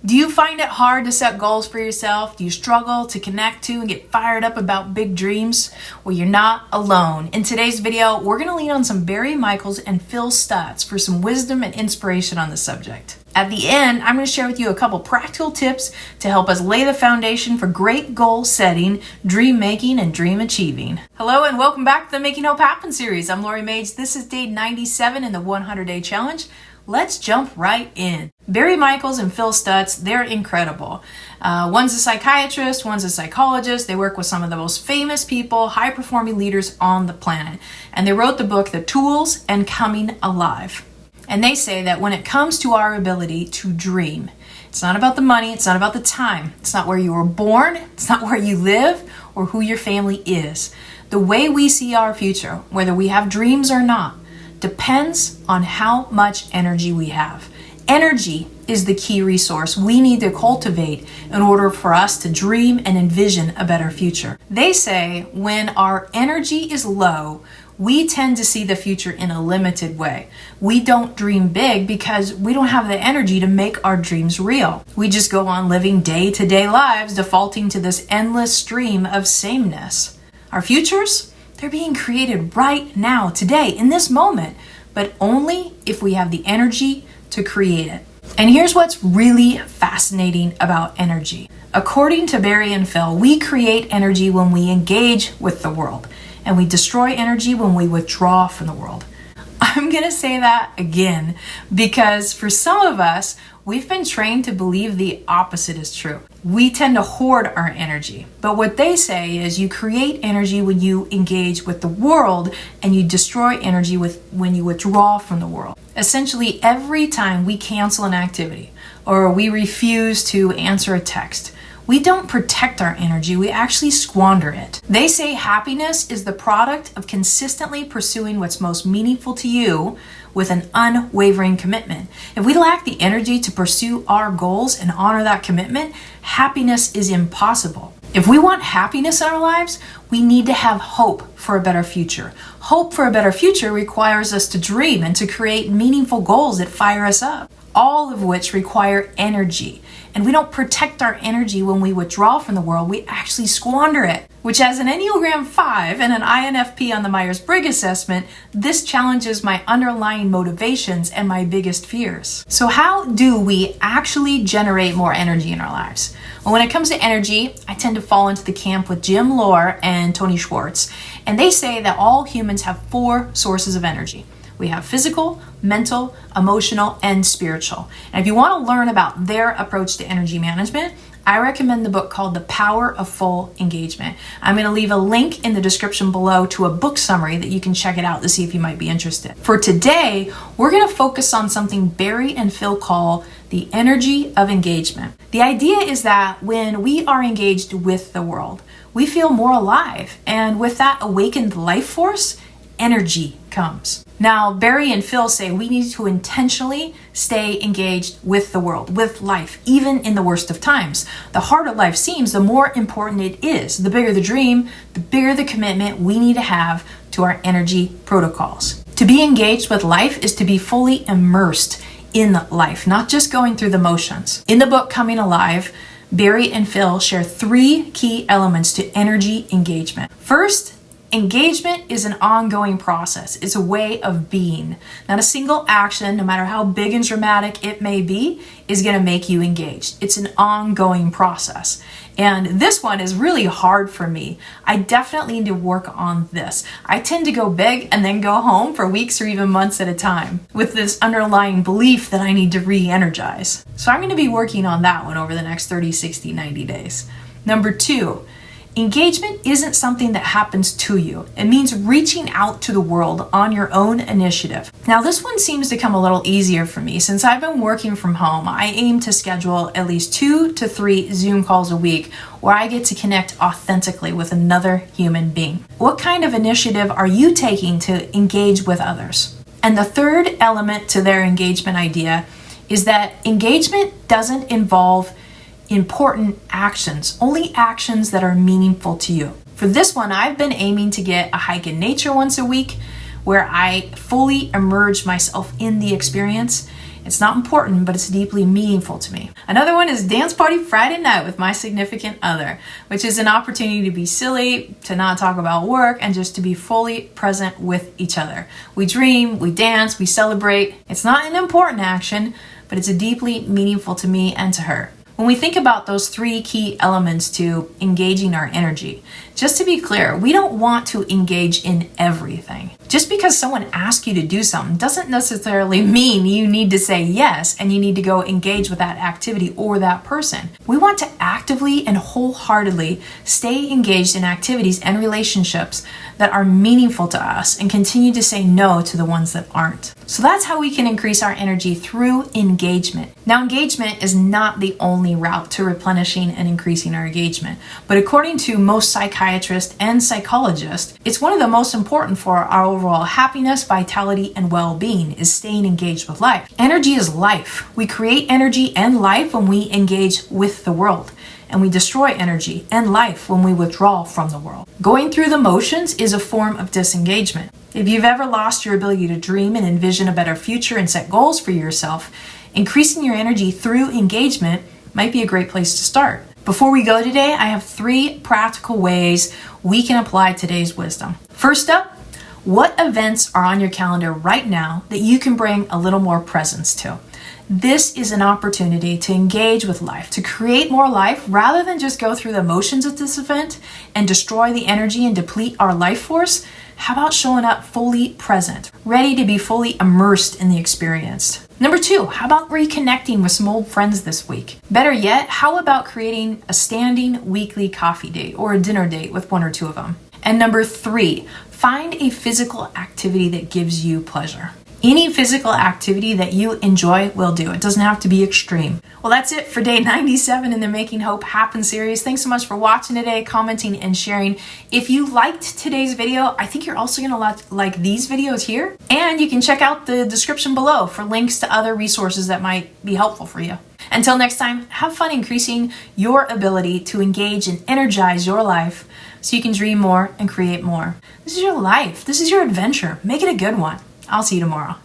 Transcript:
Do you find it hard to set goals for yourself? Do you struggle to connect to and get fired up about big dreams? Well, you're not alone. In today's video, we're going to lean on some Barry Michels and Phil Stutz for some wisdom and inspiration on the subject. At the end, I'm going to share with you a couple practical tips to help us lay the foundation for great goal setting, dream making, and dream achieving. Hello and welcome back to the Making Hope Happen series. I'm Lori Mage. This is day 97 in the 100-day challenge. Let's jump right in. Barry Michels and Phil Stutz, they're incredible. One's a psychiatrist, one's a psychologist. They work with some of the most famous people, high-performing leaders on the planet. And they wrote the book, The Tools and Coming Alive. And they say that when it comes to our ability to dream, it's not about the money, it's not about the time, it's not where you were born, it's not where you live, or who your family is. The way we see our future, whether we have dreams or not, depends on how much energy we have. Energy is the key resource we need to cultivate in order for us to dream and envision a better future. They say when our energy is low, we tend to see the future in a limited way. We don't dream big because we don't have the energy to make our dreams real. We just go on living day-to-day lives, defaulting to this endless stream of sameness. Our futures? They're being created right now, today, in this moment, but only if we have the energy to create it. And here's what's really fascinating about energy. According to Barry and Phil, we create energy when we engage with the world, and we destroy energy when we withdraw from the world. I'm going to say that again because for some of us, we've been trained to believe the opposite is true. We tend to hoard our energy. But what they say is you create energy when you engage with the world and you destroy energy when you withdraw from the world. Essentially, every time we cancel an activity or we refuse to answer a text, we don't protect our energy, we actually squander it. They say happiness is the product of consistently pursuing what's most meaningful to you with an unwavering commitment. If we lack the energy to pursue our goals and honor that commitment, happiness is impossible. If we want happiness in our lives, we need to have hope for a better future. Hope for a better future requires us to dream and to create meaningful goals that fire us up, all of which require energy. And we don't protect our energy when we withdraw from the world, we actually squander it. Which as an Enneagram 5 and an INFP on the Myers-Briggs assessment, this challenges my underlying motivations and my biggest fears. So how do we actually generate more energy in our lives? Well, when it comes to energy, I tend to fall into the camp with Jim Lohr and Tony Schwartz. And they say that all humans have 4 sources of energy. We have physical, mental, emotional, and spiritual. And if you want to learn about their approach to energy management, I recommend the book called The Power of Full Engagement. I'm going to leave a link in the description below to a book summary that you can check it out to see if you might be interested. For today, we're going to focus on something Barry and Phil call the energy of engagement. The idea is that when we are engaged with the world, we feel more alive. And with that awakened life force, energy comes. Now, Barry and Phil say we need to intentionally stay engaged with the world, with life, even in the worst of times. The harder life seems, the more important it is. The bigger the dream, the bigger the commitment we need to have to our energy protocols. To be engaged with life is to be fully immersed in life, not just going through the motions. In the book Coming Alive, Barry and Phil share 3 key elements to energy engagement. First, engagement is an ongoing process. It's a way of being. Not a single action, no matter how big and dramatic it may be, is going to make you engaged. It's an ongoing process. And this one is really hard for me. I definitely need to work on this. I tend to go big and then go home for weeks or even months at a time with this underlying belief that I need to re-energize. So I'm going to be working on that one over the next 30, 60, 90 days. Number 2, engagement isn't something that happens to you. It means reaching out to the world on your own initiative. Now, this one seems to come a little easier for me. Since I've been working from home, I aim to schedule at least 2 to 3 Zoom calls a week where I get to connect authentically with another human being. What kind of initiative are you taking to engage with others? And the third element to their engagement idea is that engagement doesn't involve important actions, only actions that are meaningful to you. For this one, I've been aiming to get a hike in nature once a week where I fully immerse myself in the experience It's not important, but it's deeply meaningful to me. Another one is dance party Friday night with my significant other, which is an opportunity to be silly, to not talk about work, and just to be fully present with each other. We dream, we dance, we celebrate. It's not an important action, but it's deeply meaningful to me and to her. When we think about those three key elements to engaging our energy, just to be clear, we don't want to engage in everything. Just because someone asks you to do something doesn't necessarily mean you need to say yes and you need to go engage with that activity or that person. We want to actively and wholeheartedly stay engaged in activities and relationships that are meaningful to us and continue to say no to the ones that aren't. So that's how we can increase our energy through engagement. Now, engagement is not the only route to replenishing and increasing our engagement, but according to most psychiatrists and psychologists, it's one of the most important for our overall happiness, vitality, and well-being is staying engaged with life. Energy is life. We create energy and life when we engage with the world, and we destroy energy and life when we withdraw from the world. Going through the motions is a form of disengagement. If you've ever lost your ability to dream and envision a better future and set goals for yourself, increasing your energy through engagement might be a great place to start. Before we go today, I have 3 practical ways we can apply today's wisdom. First up, what events are on your calendar right now that you can bring a little more presence to? This is an opportunity to engage with life, to create more life rather than just go through the motions of this event and destroy the energy and deplete our life force. How about showing up fully present, ready to be fully immersed in the experience? Number 2, how about reconnecting with some old friends this week? Better yet, how about creating a standing weekly coffee date or a dinner date with 1 or 2 of them? And number 3, find a physical activity that gives you pleasure. Any physical activity that you enjoy will do. It doesn't have to be extreme. Well, that's it for day 97 in the Making Hope Happen series. Thanks so much for watching today, commenting, and sharing. If you liked today's video, I think you're also gonna like these videos here. And you can check out the description below for links to other resources that might be helpful for you. Until next time, have fun increasing your ability to engage and energize your life so you can dream more and create more. This is your life. This is your adventure. Make it a good one. I'll see you tomorrow.